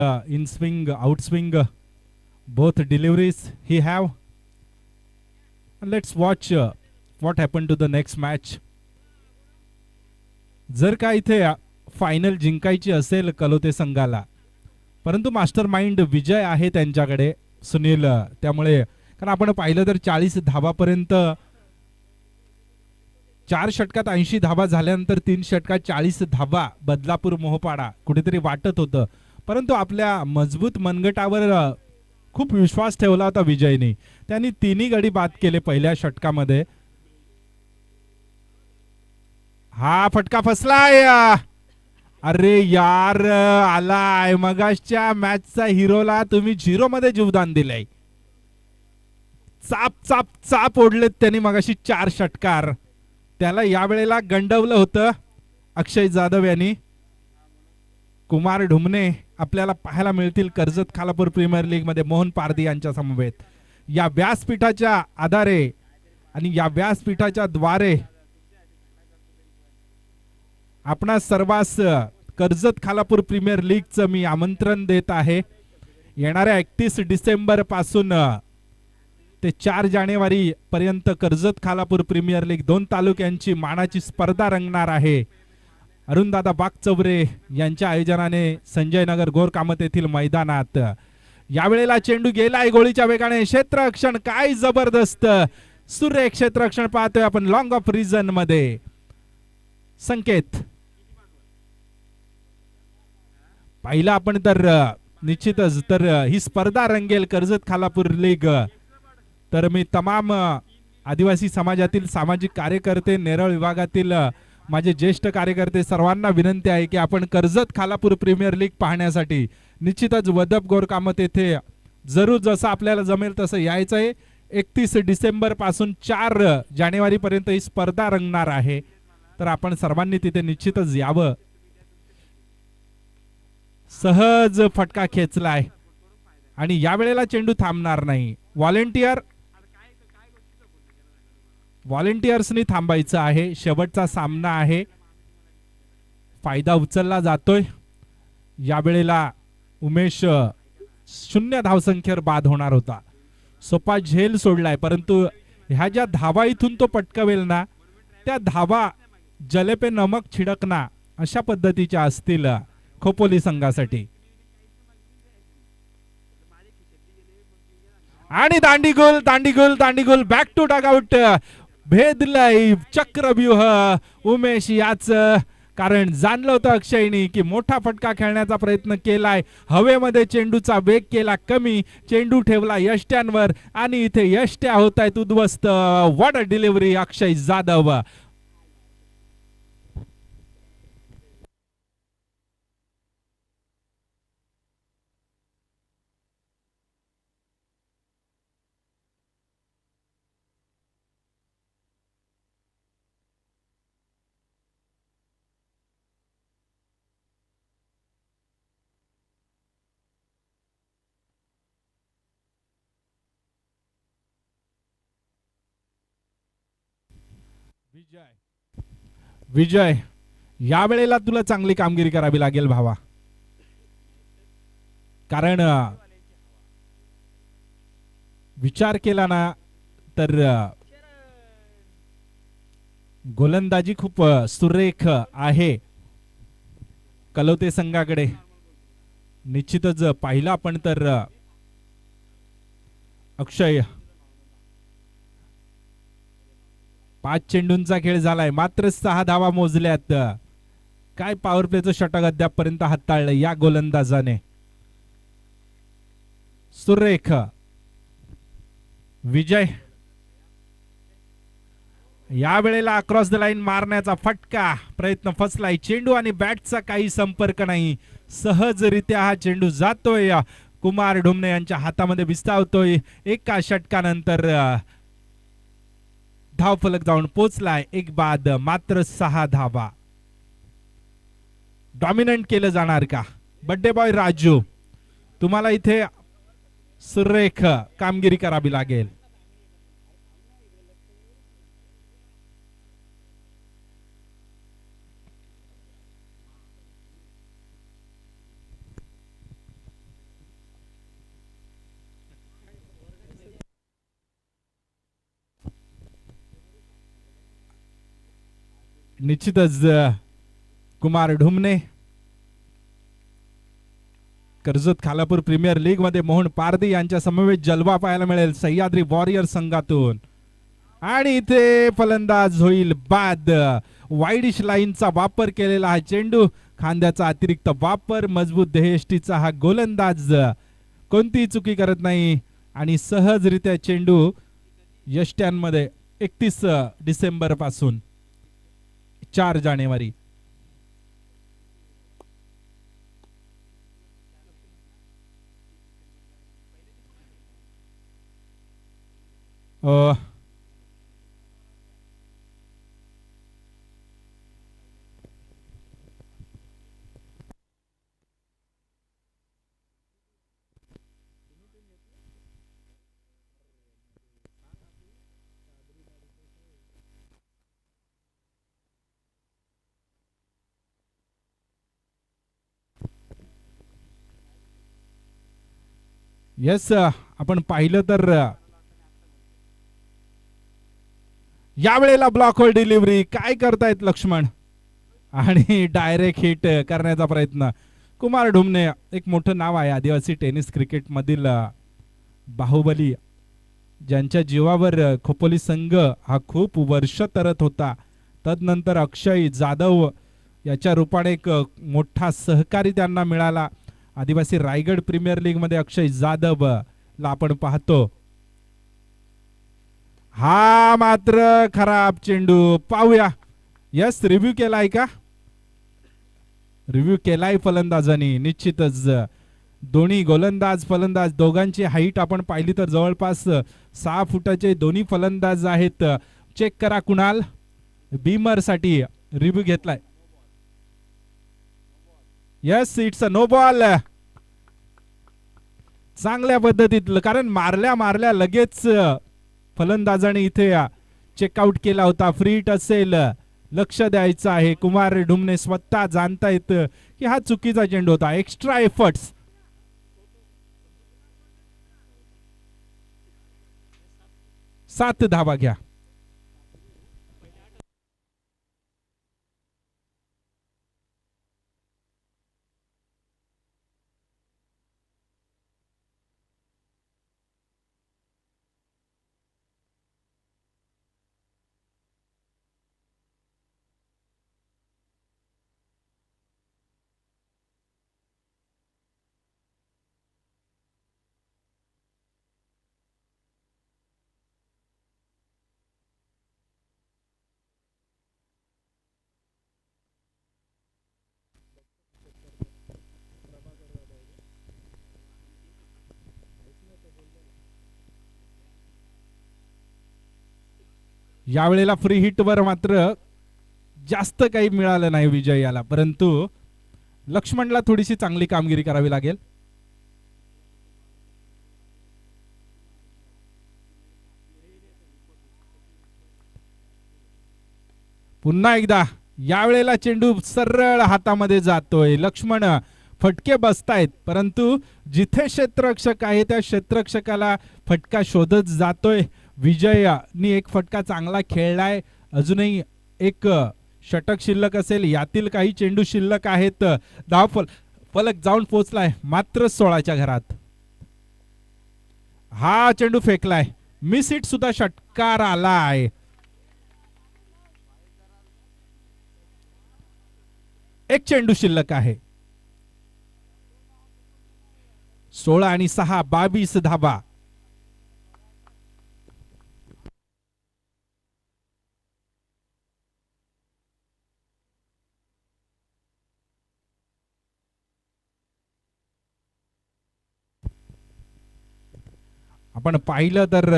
in swing, out swing, both deliveries he have. And let's watch what happened to the next match. जर का इथे final जिंकायची असेल कलोते संघाला, परंतु मास्टर माइंड विजय आहे त्यांच्याकडे सुनील, त्यामुळे कारण आपण पाहिलं तर 40 धावापर्यंत 4 षटकात 80 धावा झाल्यानंतर 3 षटकात 40 धावा बदलापूर मोहपाडा कुठेतरी वाटत होतं, परंतु आपल्या मजबूत मनगटावर खूप विश्वास ठेवला होता विजयने. त्यांनी तिन्ही गडी बाद केले पहिल्या षटकामध्ये. हा फटका फसलाय. अरे यार, आलाय मगाशच्या मॅचचा हिरोला तुम्ही 0 मध्ये जीवदान दिलंय. चाप चाप चाप ओढलेत त्यांनी मगाशी 4 षटकार. त्याला यावेळेला गंडवलं होतं अक्षय जाधव यांनी. कुमार ढुमणे आपल्याला पाहायला मिळतील कर्जत खालापूर प्रीमियर लीग मध्ये मोहन पारधी यांच्या समवेत. या व्यासपीठाच्या आधारे आणि या व्यासपीठाच्या द्वारे आपणा सर्वांस कर्जत खालापूर प्रीमियर लीगचं मी आमंत्रण देत आहे. येणाऱ्या 31 डिसेंबर पासून ते 4 जानेवारी पर्यंत कर्जत खालापूर प्रीमियर लीग 2 तालुक्यांची मानाची स्पर्धा रंगणार आहे. अरुणदादा बागचौरे यांच्या आयोजनाने संजय नगर गोरकामत येथील मैदानात. यावेळेला चेंडू गेलाय गोळीच्या वेगाने. क्षेत्ररक्षण काय जबरदस्त सुरेख क्षेत्ररक्षण पाहतोय आपण लॉंग ऑफ रिजन मध्ये. संकेत पाहिला आपण तर निश्चितच तर ही स्पर्धा रंगेल कर्जत खालापूर लीग. तर मी तमाम आदिवासी समाजातील सामाजिक कार्यकर्ते, नेरळ विभागातील माझे ज्येष्ठ कार्यकर्ते सर्वांना विनंती आहे की आपण कर्जत खालापूर प्रीमियर लीग पाहण्यासाठी निश्चितच वदप गोरकामत येथे जरूर जसं आपल्याला जमेल तसं यायचं आहे. 31 डिसेंबर पासून 4 जानेवारी पर्यंत ही स्पर्धा रंगणार आहे. तर आपण सर्वांनी तिथे निश्चितच यावं. सहज फटका खेचलाय आणि यावेळेला चेंडू थांबणार नाही. व्हॉलेंटियर्सनी थांबायचं आहे. शेवटचा सामना आहे. फायदा उचलला जातोय. यावेळेला उमेश 0 धावसंख्येवर बाद होणार होता. सोपा झेल सोडलाय, परंतु ह्या ज्या धावा इथून तो पटकावेल ना, त्या धावा जले पे नमक छिडकना अशा पद्धतीच्या असतील खोपोली संघासाठी. आणि दांडीगोल दांडीगोल दांडीगोल बॅक टू डगआउट. भेदलाय चक्रव्यूह उमेश याच, कारण जाणलं होतं अक्षयनी की मोठा फटका खेळण्याचा प्रयत्न केलाय. हवेमध्ये चेंडूचा वेग केला कमी, चेंडू ठेवला यष्ट्यांवर आणि इथे यष्ट्या होत आहेत उद्ध्वस्त. व्हॉट अ डिलिव्हरी अक्षय जाधव. विजय या वेळेला तुला चांगली कामगिरी करावी लागेल भावा, कारण विचार केला ना तर गोलंदाजी खूप सुरेख आहे कलोते संघाकडे. निश्चितच पाहिला आपण तर अक्षय 5 चेंडूंचा खेळ झालाय, मात्र 6 धावा मोजल्यात. काय पॉवर प्लेचं षटक अद्यापपर्यंत हाताळलं या गोलंदाजाने. सुरेख विजय या वेळेला अक्रॉस द लाईन मारण्याचा फटका प्रयत्न फसलाय. चेंडू आणि बॅटचा काही संपर्क नाही. सहजरित्या हा चेंडू जातोय, कुमार ढुमणे यांच्या हातामध्ये विस्तावतोय. एका षटकानंतर धाव फलक जाऊन पोचलाय. एक बाद मात्र 6 धावा. डॉमिनंट केलं जाणार का बड्डे बॉय राजू? तुम्हाला इथे सुरेख कामगिरी करावी लागेल. निश्चितच कुमार ढुमणे कर्जत खालापूर प्रीमियर लीग मध्ये मोहन पारदी यांच्या समवेत जलवा पाहायला मिळेल सह्याद्री वॉरियर संघातून. आणि इथे फलंदाज होईल बाद. वाईडिश लाईनचा वापर केलेला हा चेंडू, खांद्याचा अतिरिक्त वापर, मजबूत देहयष्टीचा हा गोलंदाज कोणतीही चुकी करत नाही आणि सहजरित्या चेंडू यष्ट्यांमध्ये 31 डिसेंबर पासून 4 जानेवारी. येस, आपण पाहिलं तर यावेळेला ब्लॉकवर डिलिव्हरी काय करतायत लक्ष्मण आणि डायरेक्ट हिट करण्याचा प्रयत्न. कुमार ढुमणे एक मोठं नाव आहे आदिवासी टेनिस क्रिकेट मधील बाहुबली, ज्यांच्या जीवावर खोपोली संघ हा खूप वर्ष तरत होता. तदनंतर अक्षय जाधव याच्या रूपाने एक मोठा सहकारी त्यांना मिळाला. आदिवासी रायगड प्रीमियर लीग मध्ये अक्षय जाधव ला आपण पाहतो. हा मात्र खराब चेंडू, पाहूया. यस, रिव्ह्यू केलाय का? रिव्ह्यू केलाय फलंदाजांनी. निश्चितच दोन्ही गोलंदाज फलंदाज दोघांची हाईट आपण पाहिली तर जवळपास 6 फुटाचे दोन्ही फलंदाज आहेत. चेक करा कुणाल बीमर साठी रिव्ह्यू घेतलाय. Yes, it's a no ball. चांगल्या पद्धतीत, कारण मारल्या लगेच फलंदाजाने इथे चेकआउट केला होता. फ्री हिट असेल, लक्ष द्यायचं आहे. कुमार ढुमणे स्वतः जाणतायत की हा चुकीचा चेंडू होता. Extra efforts. सात धावा घ्या. यावेळेला फ्री हिट वर मात्र जास्त काही मिळालं नाही विजय याला, परंतु लक्ष्मणला थोडीशी चांगली कामगिरी करावी लागेल. पुन्हा एकदा यावेळेला चेंडू सरळ हातामध्ये जातोय. लक्ष्मण फटके बसतायत, परंतु जिथे क्षेत्ररक्षक आहे त्या क्षेत्ररक्षकाला फटका शोधत जातोय. विजयनी एक फटका चांगला खेळलाय. अजूनही एक षटक शिल्लक असेल. यातील काही चेंडू शिल्लक आहेत. धाव फलक जाऊन पोहोचलाय मात्र 16च्या घरात. हा चेंडू फेकलाय. मिस हिट सुद्धा षटकार आलाय. एक चेंडू शिल्लक आहे. 16 आणि 6 22 धावा. आपण पाहिलं तर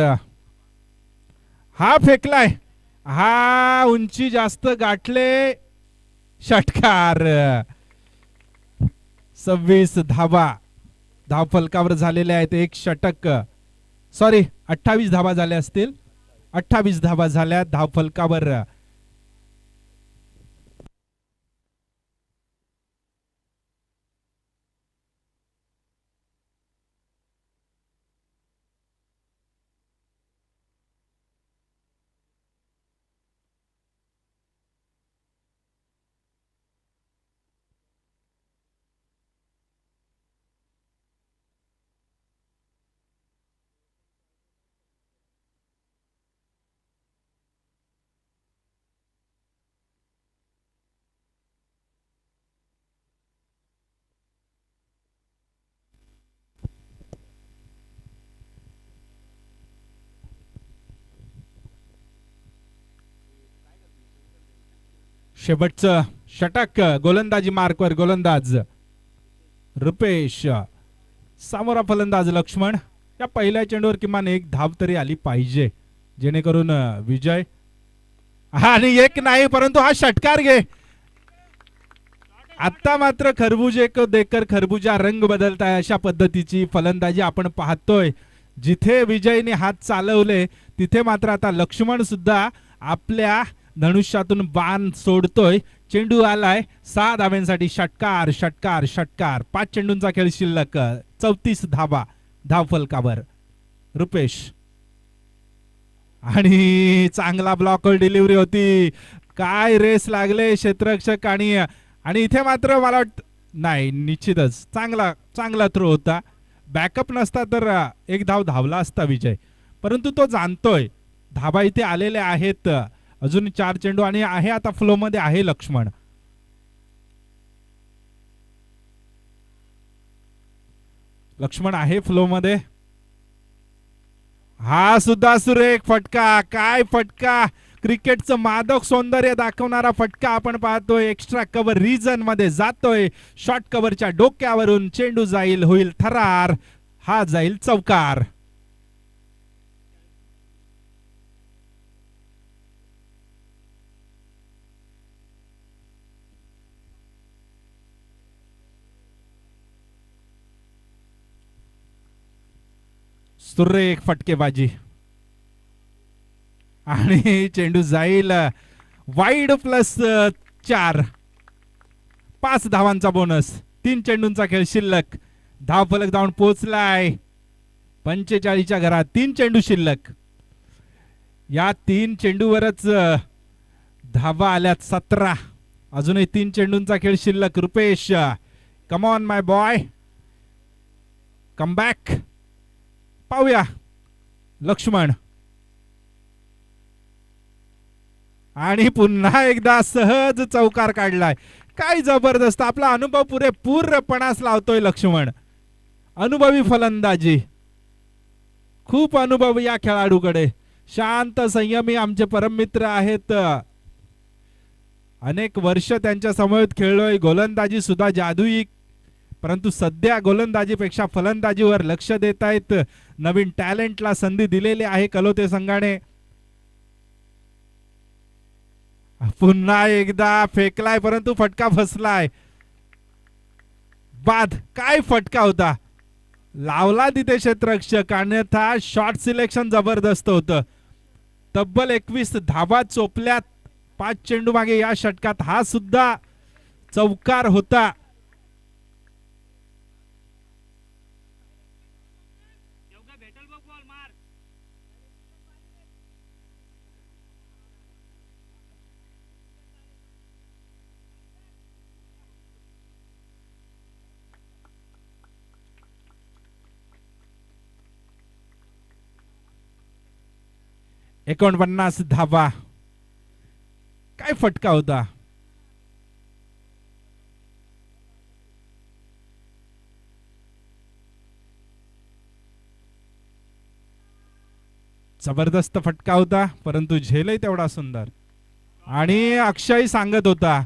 हा फेकलाय. हा उंची जास्त गाठले. षटकार. 26 धावा धाव फलकावर झालेले आहेत. एक षटक, सॉरी 28 धावा झाल्या असतील. 28 धावा झाल्या धाव फलकावर. शेवटचं षटक गोलंदाजी मार्कवर गोलंदाज रुपेश, सामोरा फलंदाज लक्ष्मण. या पहिल्या चेंडूवर किमान एक धाव तरी आली पाहिजे जेणेकरून विजय. आणि एक नाही परंतु हा षटकार घे. आता मात्र खरबुजे को देखकर खरबुजा रंग बदलताय अशा पद्धतीची फलंदाजी आपण पाहतोय. जिथे विजयने हात चालवले तिथे मात्र आता लक्ष्मण सुद्धा आपल्या धनुष्यातून बाण सोडतोय. चेंडू आलाय 6 धाव्यांसाठी. षटकार षटकार षटकार. 5 चेंडूंचा खेळ शिल्लक. 34 धावा धाव फलकावर. रुपेश आणि चांगला ब्लॉकवर डिलिव्हरी होती. काय रेस लागले क्षेत्ररक्षक आणि इथे मात्र मला वाटत नाही, निश्चितच चांगला थ्रो होता. बॅकअप नसता तर एक धाव धावला असता विजय, परंतु तो जाणतोय धाबा इथे आलेले आहेत. अजून 4 चेंडू आणि आहे आता फ्लो मध्ये आहे लक्ष्मण. लक्ष्मण आहे फ्लो मध्ये. हा सुद्धा सुरेख फटका. काय फटका. क्रिकेटचं मादक सौंदर्य दाखवणारा फटका आपण पाहतोय. एक्स्ट्रा कव्हर रिजन मध्ये जातोय. शॉर्ट कव्हरच्या डोक्यावरून चेंडू जाईल, होईल थरार. हा जाईल चौकार. सुरेख फटकेबाजी आणि चेंडू जाईल वाईड +4. 5 धावांचा बोनस. 3 चेंडूंचा खेळ शिल्लक. धाव फलक धावून पोहोचलाय 45च्या घरात. 3 चेंडू शिल्लक. या 3 चेंडूवरच धावा आल्यात 17. अजूनही 3 चेंडूंचा खेळ शिल्लक. Rupesh, come on my boy, come back. पाहूया लक्ष्मण. आणि पुन्हा एकदा सहज चौकार काढलाय. काय जबरदस्त. आपला अनुभव पुरेपूरपणास लावतोय लक्ष्मण. अनुभवी फलंदाजी. खूप अनुभव या खेळाडूकडे. शांत संयमी आमचे परममित्र आहेत. अनेक वर्ष त्यांच्या समवेत खेळलोय. गोलंदाजी सुद्धा जादुई, परंतु सध्या गोलंदाजीपेक्षा फलंदाजीवर लक्ष देत आहेत. नवीन टॅलेंटला संधी दिलेली आहे कलोते संघाने. पुन्हा एकदा फेकलाय परंतु फटका फसलाय. बाद. काय फटका होता. लावला तिथे क्षेत्ररक्षक. अन्यथा शॉट सिलेक्शन जबरदस्त होतं. तब्बल 21 धावा चोपल्यात 5 चेंडू मागे या षटकात. हा सुद्धा चौकार होता. $49 धावा. काय फटका होता. जबरदस्त फटका होता परंतु झेलही तेवढा सुंदर. आणि अक्षय सांगत होता,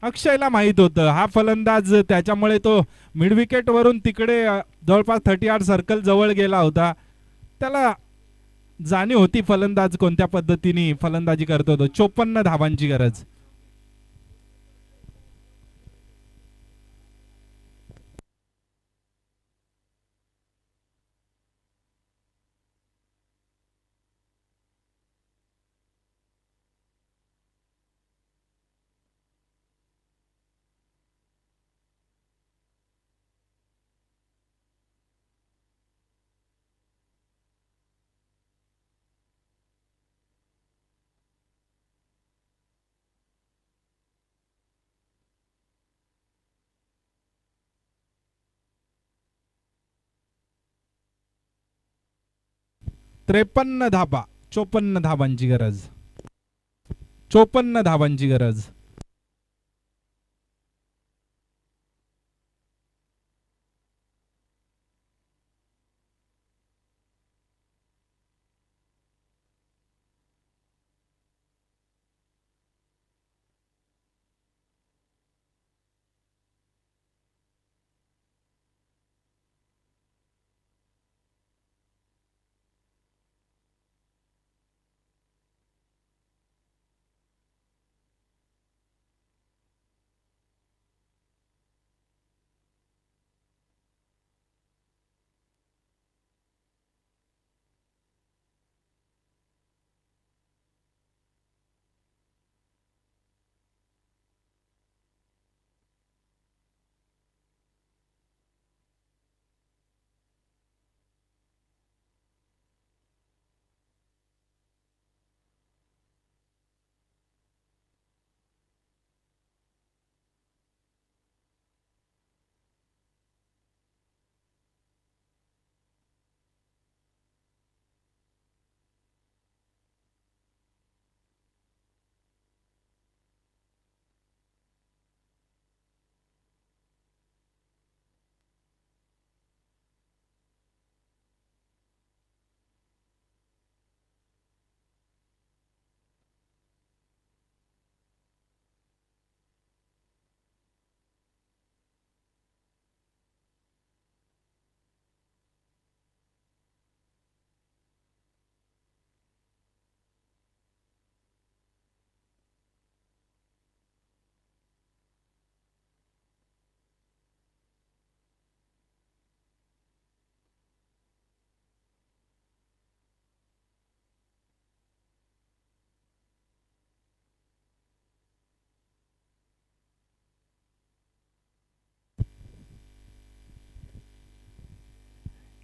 अक्षयला माहित होतं हा फलंदाज, त्याच्यामुळे तो मिड विकेट वरून तिकडे जवळपास 30 सर्कल जवळ गेला होता. त्याला जाणीव होती फलंदाज कोणत्या पद्धतीने फलंदाजी करत होतो. 54 धावांची गरज. त्रेपन्न धाबा. 54 धावांची गरज. 54 धावांची गरज.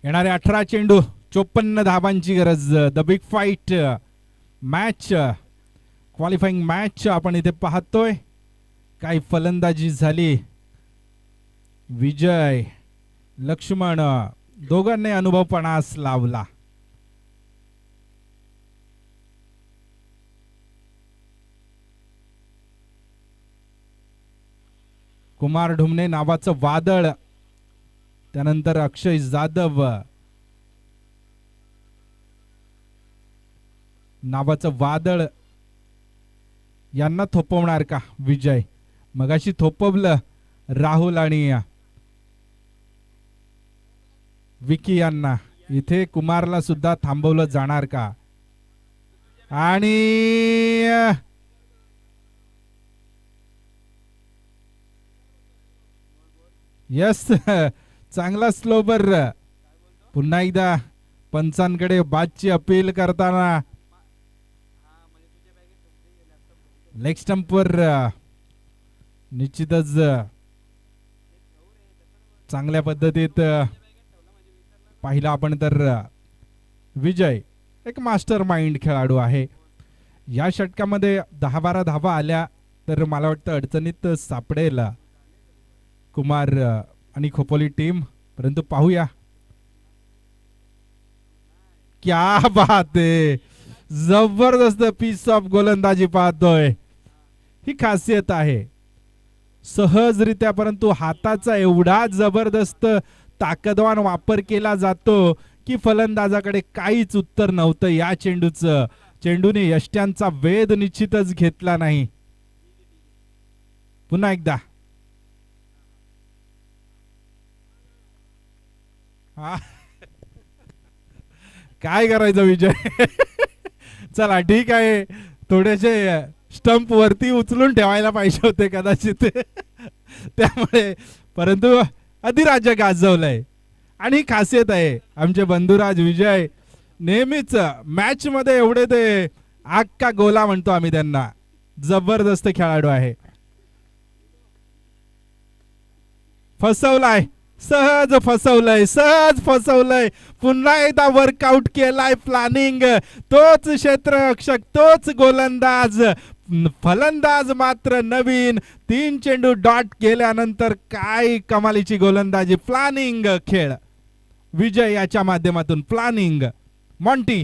येणारे 18 चेंडू 54 धावांची गरज. The big fight match, qualifying match आपण इथे पाहतोय. काय फलंदाजी झाली. विजय, लक्ष्मण दोघांनी अनुभव पणास लावला. कुमार ढुमणे नावाचं वादळ, त्यानंतर अक्षय जाधव नावाचं वादळ, यांना थोपवणार का विजय? मगाशी थोपवलं राहुल आणि विकी यांना. इथे कुमारला सुद्धा थांबवलं जाणार का? आणि यस, चांगला स्लोबर. पुन्हा एकदा पंचांकडे बादची अपील करताना लेग स्टंपवर निश्चितच चांगल्या पद्धतीत पाहिला आपण तर विजय एक मास्टर माइंड खेळाडू आहे. या षटकामध्ये 10-12 धावा आल्या तर मला वाटतं अडचणीत सापडेल कुमार आणि खोपोली टीम. परंतु पाहूया. क्या बात आहे, जबरदस्त पीस ऑफ गोलंदाजी पाहतोय. ही खासियत आहे सहजरित्या, परंतु हाताचा एवढा जबरदस्त ताकदवान वापर केला जातो की फलंदाजाकडे काहीच उत्तर नव्हतं या चेंडूचं. चेंडूने यष्ट्यांचा वेध निश्चितच घेतला नाही. पुन्हा एकदा काय करायचं विजय? चला ठीक आहे, थोडेसे स्टंप वरती उचलून ठेवायला पाहिजे होते कदाचित त्यामुळे, परंतु अधिराज्य गाजवलंय. आणि खासियत आहे आमचे बंधुराज विजय, नेहमीच मॅच मध्ये एवढे ते आग का गोला म्हणतो आम्ही त्यांना. जबरदस्त खेळाडू आहे. फसवलाय, सहज फसवलंय, सहज फसवलंय. पुन्हा एकदा वर्कआउट केलाय प्लॅनिंग. तोच क्षेत्ररक्षक, तोच गोलंदाज, फलंदाज मात्र नवीन. 3 चेंडू डॉट केल्यानंतर काय कमालीची गोलंदाजी. प्लॅनिंग खेळ विजय याच्या माध्यमातून. Planning Monty.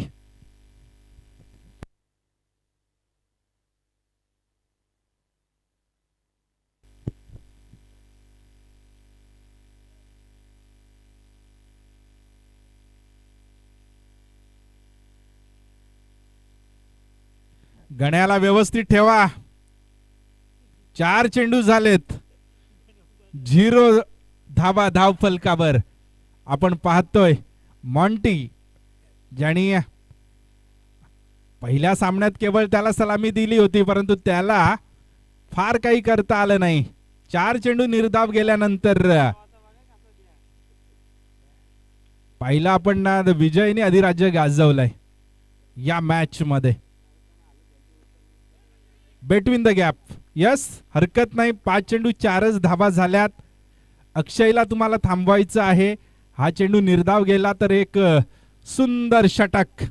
गण्याला व्यवस्थित ठेवा. 4 चेंडू झालेत, 0 धावा धाव फलकावर. आपण पाहतोय मॉन्टी, ज्याने पहिल्या सामन्यात केवळ त्याला सलामी दिली होती, परंतु त्याला फार काही करता आलं नाही. 4 चेंडू निर्धाव गेल्यानंतर पहिला आपण ना विजयने अधिराज्य गाजवलंय या मॅच मध्ये. बिटवीन द गॅप, यस, हरकत नाही. 5 चेंडू 4च धावा झाल्यात. अक्षयला तुम्हाला थांबवायचं आहे. हा चेंडू निर्धाव गेला तर एक सुंदर षटक,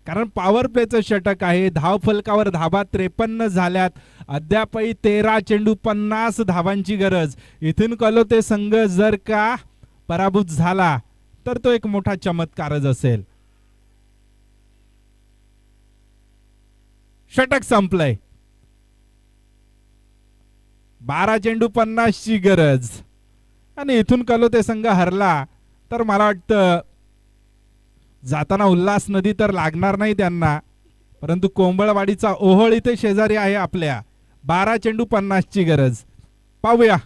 कारण पॉवर प्लेचं षटक आहे. धाव फलकावर धावा 53 झाल्यात. अद्यापही 13 चेंडू 50 धावांची गरज. इथून कलोते संघ जर का पराभूत झाला तर तो एक मोठा चमत्कारच असेल. षटक संपलंय. 12 चेंडू 50 ची गरज. आणि इथून कलोते संघ हरला तर मला वाटतं जाताना उल्हास नदी तर लागणार नाही त्यांना, परंतु कोंबळवाडीचा ओहळ इथे शेजारी आहे आपल्या. 12 चेंडू 50 ची गरज. पाहूया.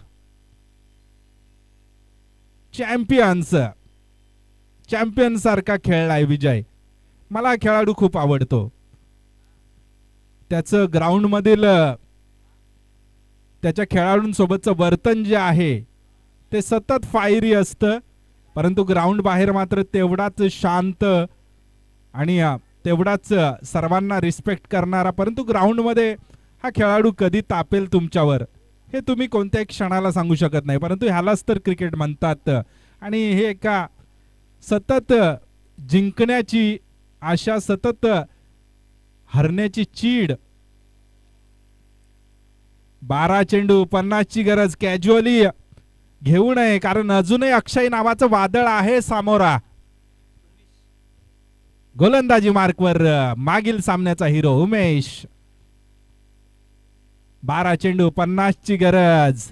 चॅम्पियन सारखा खेळलाय विजय. मला खेळाडू खूप आवडतो. त्याचं ग्राउंड मधील त्याच्या खेळाडूंसोबतचं वर्तन जे आहे ते सतत फायरी असतं, परंतु ग्राउंड बाहेर मात्र तेवढाच शांत आणि तेवढाच सर्वांना रिस्पेक्ट करणारा. परंतु ग्राउंड मध्ये हा खेळाडू कधी तापेल तुमच्यावर हे तुम्ही कोणत्याही क्षणाला सांगू शकत नाही. परंतु ह्यालाच तर क्रिकेट म्हणतात. आणि हे एका सतत जिंकण्याची आशा, सतत हरण्याची चीड. 12 चेंडू 50 ची गरज. कॅज्युअली घेऊ नये कारण अजूनही अक्षय नावाचं वादळ आहे सामोरा. गोलंदाजी मार्कवर मागील सामन्याचा हिरो उमेश. 12 चेंडू 50 ची गरज.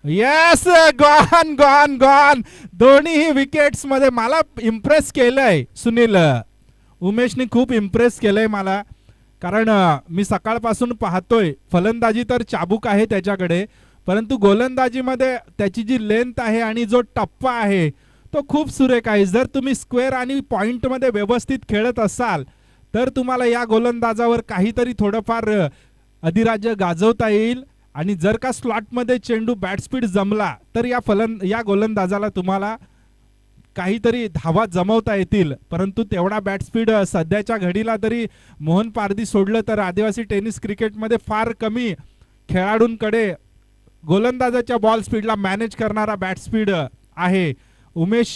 Yes, gone gone gone. दोन्ही विकेट्स मध्ये मला इम्प्रेस केलंय सुनील. उमेशने खूप इम्प्रेस केलंय मला, कारण मी सकाळपासून पाहतोय फलंदाजी तर चाबूक आहे त्याच्याकडे, परंतु गोलंदाजीमध्ये त्याची जी लेंथ आहे आणि जो टप्पा आहे तो खूप सुरेख आहे. जर तुम्ही स्क्वेअर आणि पॉइंट मध्ये व्यवस्थित खेळत असाल तर तुम्हाला या गोलंदाजावर काहीतरी थोडंफार अधिराज्य गाजवता येईल. आणि जर का स्लॉटमध्ये चेंडू बॅट स्पीड जमला तर या गोलंदाजाला तुम्हाला काहीतरी धावा जमवता येतील. परंतु तेवढा बॅट स्पीड सध्याच्या घडीला तरी मोहन पारधी सोडलं तर आदिवासी टेनिस क्रिकेटमध्ये फार कमी खेळाडूंकडे गोलंदाजाच्या बॉल स्पीडला मॅनेज करणारा बॅट स्पीड आहे. उमेश,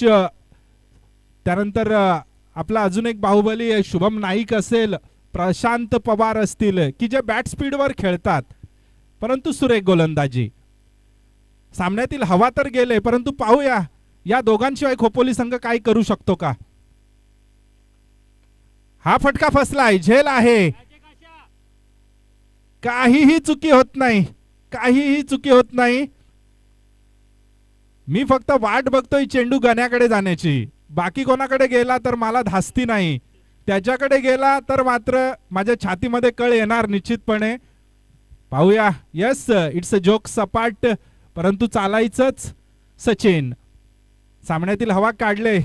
त्यानंतर आपला अजून एक बाहुबली शुभम नाईक असेल, प्रशांत पवार असतील की जे बॅट स्पीडवर खेळतात, परंतु सुरेख गोलंदाजी. सामन्यातील हवा तर गेले, परंतु पाहूया या दोघांशिवाय खोपोली संघ काय करू शकतो का. हा फटका फसलाय, झेल आहे. काहीही चुकी होत नाही, काहीही चुकी होत नाही. मी फक्त वाट बघतोय चेंडू गण्याकडे जाण्याची. बाकी कोणाकडे गेला तर मला धास्ती नाही, त्याच्याकडे गेला तर मात्र माझ्या छातीमध्ये कळ येणार निश्चितपणे. पाहूया. यस, इट्स अ जोक सपाट, परंतु चालायचंच सचिन. सामन्यातील हवा काढले.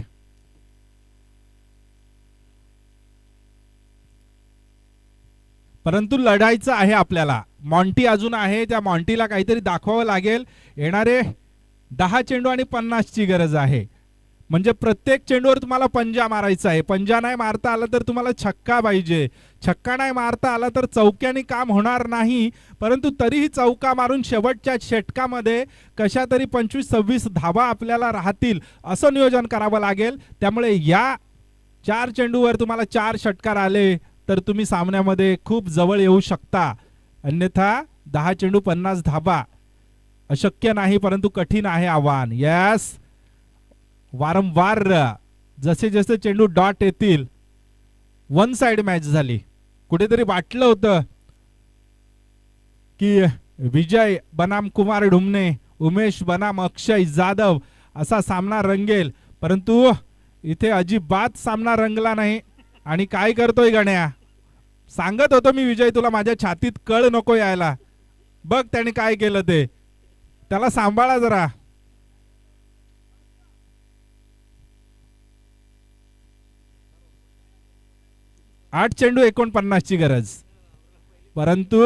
परंतु लढायचं आहे आपल्याला. मॉन्टी अजून आहे, त्या मॉन्टीला काहीतरी दाखवावं लागेल. येणारे 10 चेंडू आणि 50 ची गरज आहे. म्हणजे प्रत्येक चेंडूवर तुम्हाला पंजा मारायचा आहे. पंजा नाही मारता आला तर तुम्हाला छक्का पाहिजे. छक्का नाही मारता आला तर चौक्याने काम होणार नाही, परंतु तरीही चौका मारून शेवटच्या षटकामध्ये कशा तरी 25-26 धावा आपल्याला राहतील असं नियोजन करावं लागेल. त्यामुळे या 4 चेंडूवर तुम्हाला 4 षटकार आले तर तुम्ही सामन्यामध्ये खूप जवळ येऊ शकता. अन्यथा 10 चेंडू 50 धावा अशक्य नाही, परंतु कठीण आहे आव्हान. यस, वारंवार जसे जसे चेंडू डॉट येतील. वन साइड मॅच झाली. कुठेतरी वाटलं होतं की विजय बनाम कुमार ढुमणे, उमेश बनाम अक्षय जाधव असा सामना रंगेल, परंतु इथे अजिबात सामना रंगला नाही. आणि काय करतोय गण्या. सांगत होतो मी विजय तुला माझ्या छातीत कळ नको यायला. बघ त्याने काय केलं ते. त्याला सांभाळा जरा. आठ चेंडू 49 ची गरज. परंतु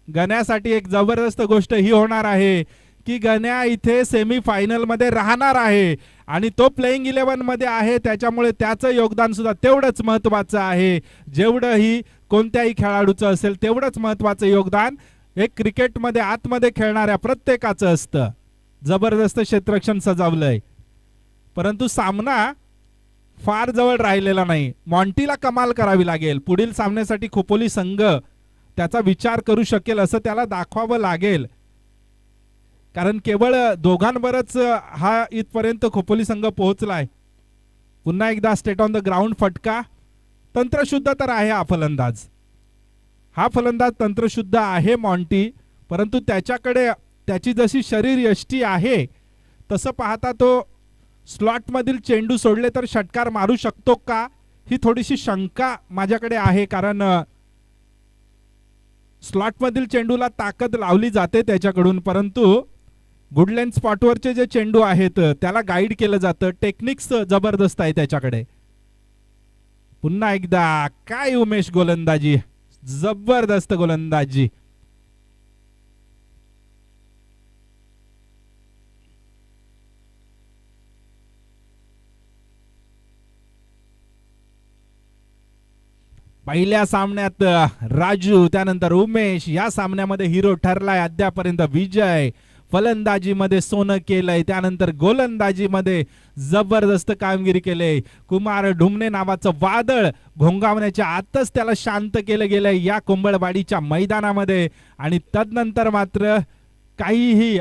गण्यासाठी एक जबरदस्त गोष्ट ही होणार आहे की गण्या इथे सेमी फायनल मध्ये राहणार आहे आणि तो प्लेइंग 11 मध्ये आहे. त्याच्यामुळे त्याचं योगदान सुद्धा तेवढंच महत्त्वाचं आहे जेवढं ही कोणत्याही खेळाडूचं असेल. तेवढंच महत्त्वाचं योगदान एक क्रिकेटमध्ये आतमध्ये खेळणाऱ्या प्रत्येकाचं असतं. जबरदस्त क्षेत्ररक्षण सजावलंय, परंतु सामना फार जवळ राहिलेला नाही. मॉन्टीला कमाल करावी लागेल. पुढील सामन्यासाठी खोपोली संघ त्याचा विचार करू शकेल असं त्याला दाखवावं लागेल, कारण केवळ दोघांवरच हा इथपर्यंत खोपोली संघ पोहोचलाय. पुन्हा एकदा स्टेट ऑन द ग्राउंड फटका. तंत्रशुद्ध तर आहे हा फलंदाज. हा फलंदाज तंत्रशुद्ध आहे मॉन्टी, परंतु त्याच्याकडे त्याची जशी शरीर यष्टी आहे तसं पाहता तो स्लॉट मधील चेंडू सोडले तर षटकार मारू शकतो का, ही थोडीशी शंका माझ्याकडे आहे. कारण स्लॉट मधील चेंडूला ताकद लावली जाते त्याच्याकडून, परंतु गुडलँड स्पॉटवरचे जे चेंडू आहेत त्याला गाईड केलं जातं. टेक्निक्स जबरदस्त आहे त्याच्याकडे. पुन्हा एकदा काय उमेश गोलंदाजी, जबरदस्त गोलंदाजी. पहिल्या सामन्यात राजू, त्यानंतर उमेश, या सामन्यामध्ये हिरो ठरलाय अद्यापर्यंत विजय. फलंदाजीमध्ये सोनं केलंय, त्यानंतर गोलंदाजीमध्ये जबरदस्त कामगिरी केले. कुमार ढुमणे नावाचं वादळ घोंगावण्याच्या आतच त्याला शांत केलं गेलंय या कुंभळवाडीच्या मैदानामध्ये, आणि तदनंतर मात्र काहीही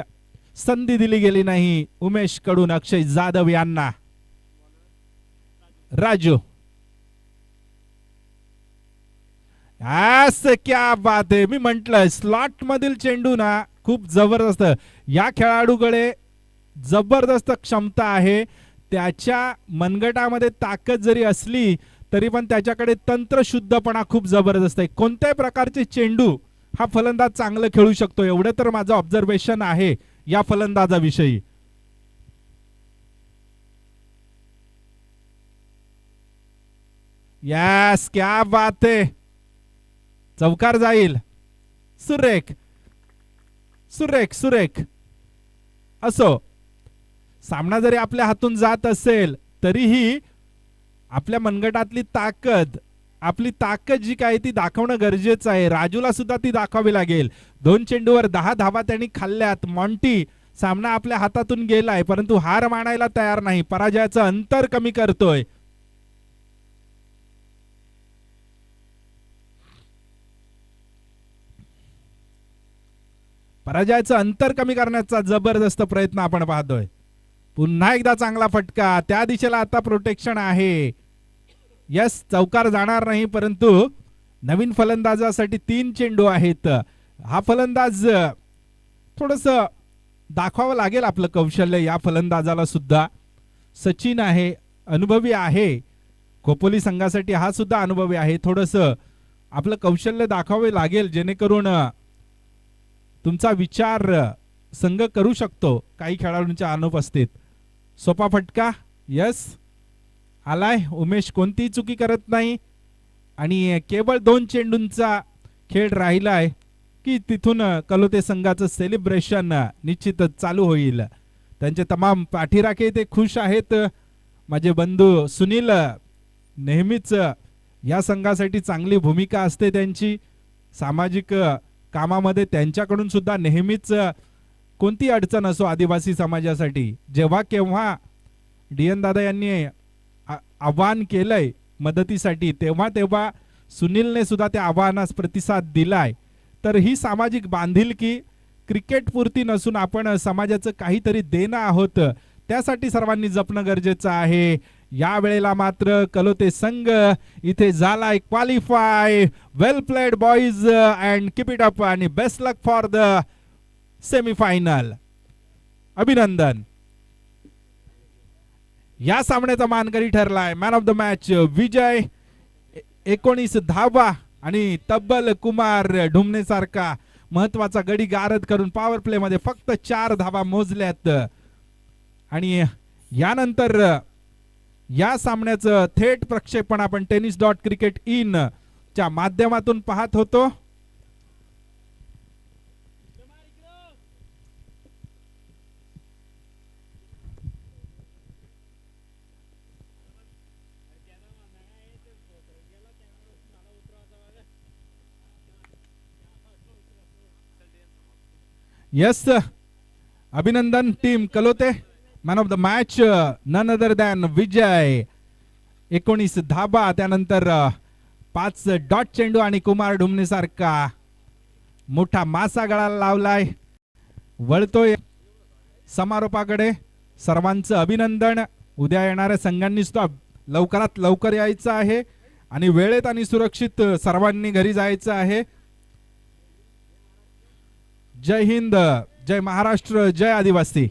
संधी दिली गेली नाही उमेश कडून अक्षय जाधव यांना. राजू, क्या बात आहे. मी म्हंटल स्लॉट मधील चेंडू ना खूप जबरदस्त. या खेळाडूकडे जबरदस्त क्षमता आहे. त्याच्या मनगटामध्ये ताकद जरी असली तरी पण त्याच्याकडे तंत्रशुद्धपणा खूप जबरदस्त आहे. कोणत्याही प्रकारचे चेंडू हा फलंदाज चांगलं खेळू शकतो, एवढं तर माझं ऑब्झर्वेशन आहे या फलंदाजाविषयी. यस, क्या बात आहे. चौकार जाईल. सुरेख सुरेख सुरेख. असो, सामना जरी आपल्या हातून जात असेल तरीही आपल्या मनगटातली ताकद, आपली ताकद जी काय ती दाखवणं गरजेचं आहे. राजूला सुद्धा ती दाखवावी लागेल. 2 चेंडूवर 10 धावा त्यांनी खाल्ल्यात. मॉन्टी, सामना आपल्या हातातून गेलाय परंतु हार मानायला तयार नाही. पराजयाचं अंतर कमी करतोय. पराजयाचं अंतर कमी करण्याचा जबरदस्त प्रयत्न आपण पाहतोय. पुन्हा एकदा चांगला फटका. त्या दिशेला आता प्रोटेक्शन आहे. यस, चौकार जाणार नाही परंतु नवीन फलंदाजासाठी 3 चेंडू आहेत. हा फलंदाज थोडस दाखवावं लागेल आपलं कौशल्य या फलंदाजाला सुद्धा. सचिन आहे, अनुभवी आहे. खोपोली संघासाठी हा सुद्धा अनुभवी आहे. थोडस आपलं कौशल्य दाखवावे लागेल जेणेकरून तुमचा विचार संघ करू शकतो काही खेळाडूंच्या अनुपस्थित. सोपा फटका. यस, आलाय. उमेश कोणतीही चुकी करत नाही आणि केवळ 2 चेंडूंचा खेळ राहिलाय की तिथून कलोते संघाचं सेलिब्रेशन निश्चितच चालू होईल. त्यांचे तमाम पाठीराखे ते खुश आहेत. माझे बंधू सुनील, नेहमीच या संघासाठी चांगली भूमिका असते त्यांची. सामाजिक कामामध्ये त्यांच्याकडून सुद्धा नेहमीच कोणती अडचण असो आदिवासी समाजासाठी, जेव्हा केव्हा डीएन दादा यांनी आवाहन केलंय मदतीसाठी तेव्हा तेव्हा सुनीलने सुद्धा त्या आवाहनास प्रतिसाद दिलाय. तर ही सामाजिक बांधिलकी क्रिकेट पुरती नसून आपण समाजाचं काहीतरी देणं आहोत, त्यासाठी सर्वांनी जपणं गरजेचं आहे. या वेळेला मात्र कलोते संघ इथे झालाय qualify. Well played boys and keep it up आणि best luck for the semifinal. अभिनंदन. या सामन्याचा मानकरी ठरलाय man of the match Vijay. 19 धावा आणि तब्बल कुमार ढुमणे सारखा महत्वाचा गडी गारद करून पॉवर प्ले मध्ये फक्त 4 धावा मोजल्यात. आणि यानंतर या सामन्याचं थेट प्रक्षेपण आपण tennis.cricket.in च्या माध्यमातून पाहत होतो. यस, अभिनंदन team Kalote. Man of the match none other than Vijay. 19 धाबा, त्यानंतर 5 डॉट चेंडू आणि कुमार ढुमणे सारखा मोठा मासा गळाला लावलाय. वळतोय समारोपाकडे. सर्वांचं अभिनंदन. उद्या येणाऱ्या संघांनी सुद्धा लवकरात लवकर यायचं आहे आणि वेळेत आणि सुरक्षित सर्वांनी घरी जायचं आहे. जय हिंद, जय महाराष्ट्र, जय आदिवासी.